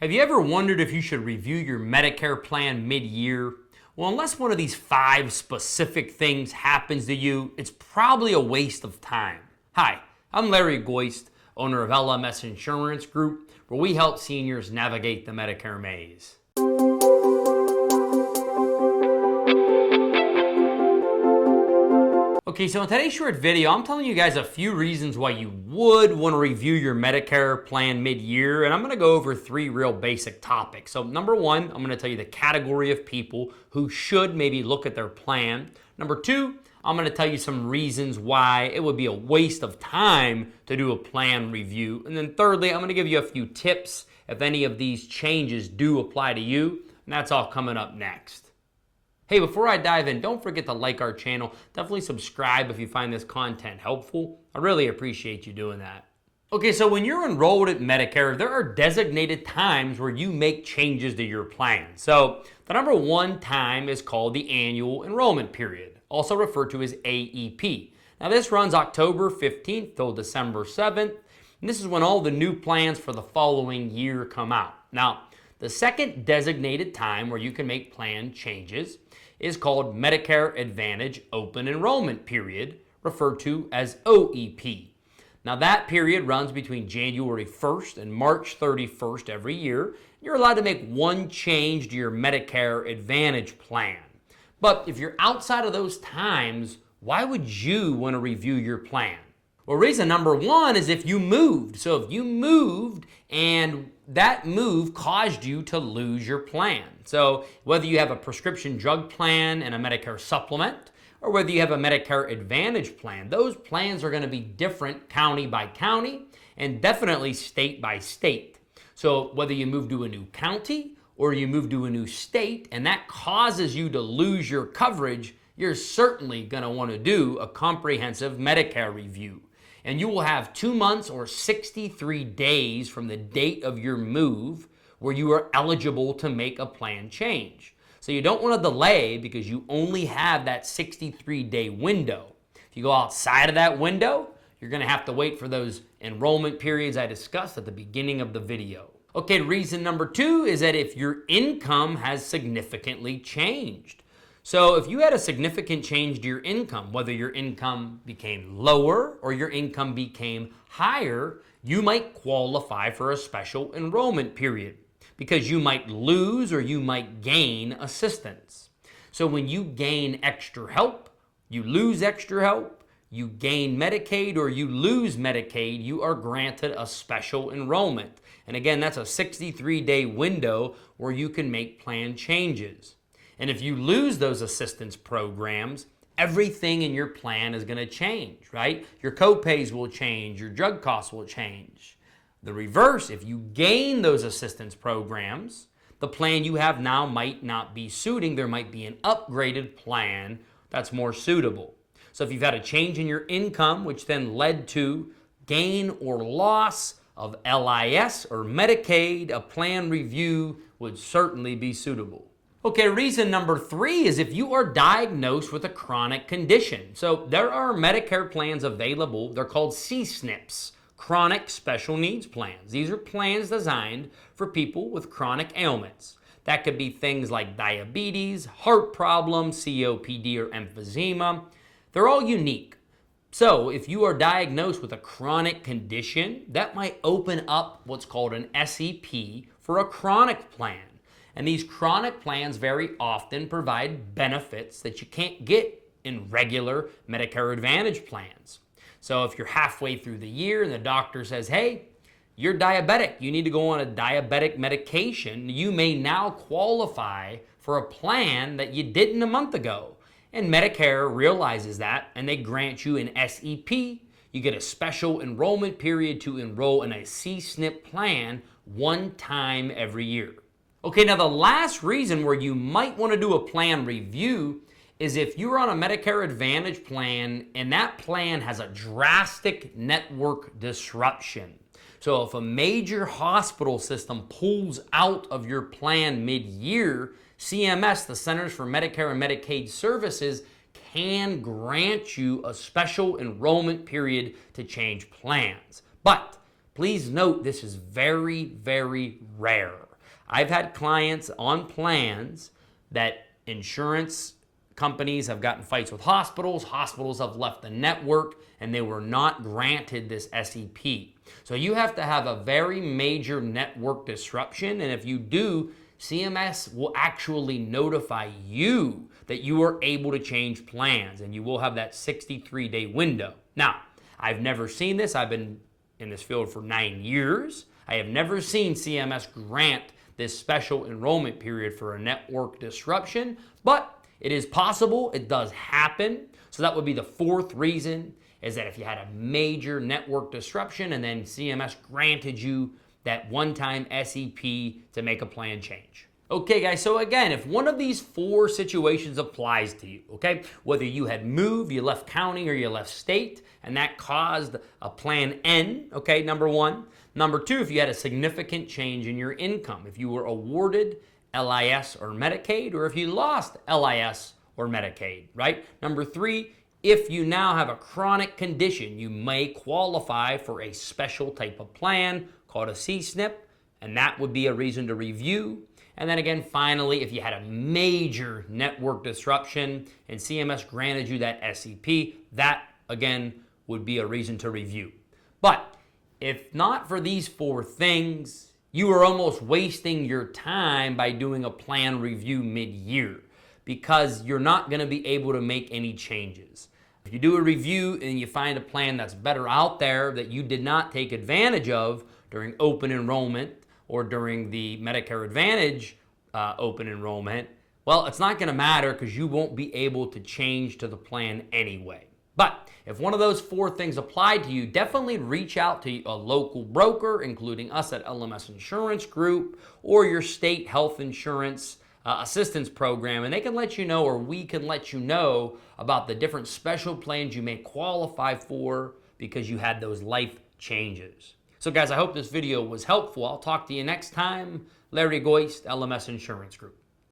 Have you ever wondered if you should review your Medicare plan mid-year? Well, unless one of these 5 specific things happens to you, it's probably a waste of time. Hi, I'm Larry Goist, owner of LMS Insurance Group, where we help seniors navigate the Medicare Maze. Okay, so in today's short video, I'm telling you guys a few reasons why you would want to review your Medicare plan mid-year, and I'm going to go over 3 real basic topics. So number 1, I'm going to tell you the category of people who should maybe look at their plan. Number 2, I'm going to tell you some reasons why it would be a waste of time to do a plan review. And then thirdly, I'm going to give you a few tips if any of these changes do apply to you, and that's all coming up next. Hey, before I dive in, don't forget to like our channel. Definitely subscribe if you find this content helpful. I really appreciate you doing that. Okay, so when you're enrolled at Medicare, there are designated times where you make changes to your plan. So the number 1 time is called the annual enrollment period, also referred to as AEP. Now this runs October 15th till December 7th, and this is when all the new plans for the following year come out. Now, the second designated time where you can make plan changes is called Medicare Advantage Open Enrollment Period, referred to as OEP. Now that period runs between January 1st and March 31st every year. You're allowed to make one change to your Medicare Advantage plan. But if you're outside of those times, why would you want to review your plan? Well, reason number 1 is if you moved. So if you moved and that move caused you to lose your plan. So whether you have a prescription drug plan and a Medicare supplement, or whether you have a Medicare Advantage plan, those plans are going to be different county by county and definitely state by state. So whether you move to a new county or you move to a new state and that causes you to lose your coverage, you're certainly going to want to do a comprehensive Medicare review. And you will have 2 months or 63 days from the date of your move where you are eligible to make a plan change. So you don't want to delay because you only have that 63-day window. If you go outside of that window, you're going to have to wait for those enrollment periods I discussed at the beginning of the video. Okay, reason number 2 is that if your income has significantly changed. So if you had a significant change to your income, whether your income became lower or your income became higher, you might qualify for a special enrollment period because you might lose or you might gain assistance. So when you gain extra help, you lose extra help, you gain Medicaid or you lose Medicaid, you are granted a special enrollment. And again, that's a 63-day window where you can make plan changes. And if you lose those assistance programs, everything in your plan is going to change, right? Your copays will change, your drug costs will change. The reverse, if you gain those assistance programs, the plan you have now might not be suiting. There might be an upgraded plan that's more suitable. So if you've had a change in your income, which then led to gain or loss of LIS or Medicaid, a plan review would certainly be suitable. Okay, reason number 3 is if you are diagnosed with a chronic condition. So there are Medicare plans available. They're called CSNPs, Chronic Special Needs Plans. These are plans designed for people with chronic ailments. That could be things like diabetes, heart problems, COPD, or emphysema. They're all unique. So if you are diagnosed with a chronic condition, that might open up what's called an SEP for a chronic plan. And these chronic plans very often provide benefits that you can't get in regular Medicare Advantage plans. So if you're halfway through the year and the doctor says, hey, you're diabetic, you need to go on a diabetic medication, you may now qualify for a plan that you didn't a month ago. And Medicare realizes that and they grant you an SEP. You get a special enrollment period to enroll in a CSNP plan 1 time every year. Okay, now the last reason where you might want to do a plan review is if you're on a Medicare Advantage plan and that plan has a drastic network disruption. So if a major hospital system pulls out of your plan mid-year, CMS, the Centers for Medicare and Medicaid Services, can grant you a special enrollment period to change plans. But please note this is very, very rare. I've had clients on plans that insurance companies have gotten fights with hospitals, hospitals have left the network, and they were not granted this SEP. So you have to have a very major network disruption, and if you do, CMS will actually notify you that you are able to change plans, and you will have that 63-day window. Now, I've never seen this. I've been in this field for 9 years. I have never seen CMS grant this special enrollment period for a network disruption, but it is possible. It does happen. So that would be the fourth reason, is that if you had a major network disruption and then CMS granted you that one-time SEP to make a plan change. Okay, guys, so again, if one of these four situations applies to you, okay, whether you had moved, you left county, or you left state, and that caused a plan N, okay, number one. Number two, if you had a significant change in your income, if you were awarded LIS or Medicaid, or if you lost LIS or Medicaid, right? Number three, if you now have a chronic condition, you may qualify for a special type of plan called a CSNP, and that would be a reason to review. And then again, finally, if you had a major network disruption and CMS granted you that SEP, that again would be a reason to review. But if not for these four things, you are almost wasting your time by doing a plan review mid-year, because you're not going to be able to make any changes. If you do a review and you find a plan that's better out there that you did not take advantage of during open enrollment or during the Medicare Advantage open enrollment, well, it's not going to matter because you won't be able to change to the plan anyway. But if one of those four things apply to you, definitely reach out to a local broker, including us at LMS Insurance Group, or your state health insurance assistance program, and they can let you know, or we can let you know, about the different special plans you may qualify for because you had those life changes. So guys, I hope this video was helpful. I'll talk to you next time. Larry Goist, LMS Insurance Group.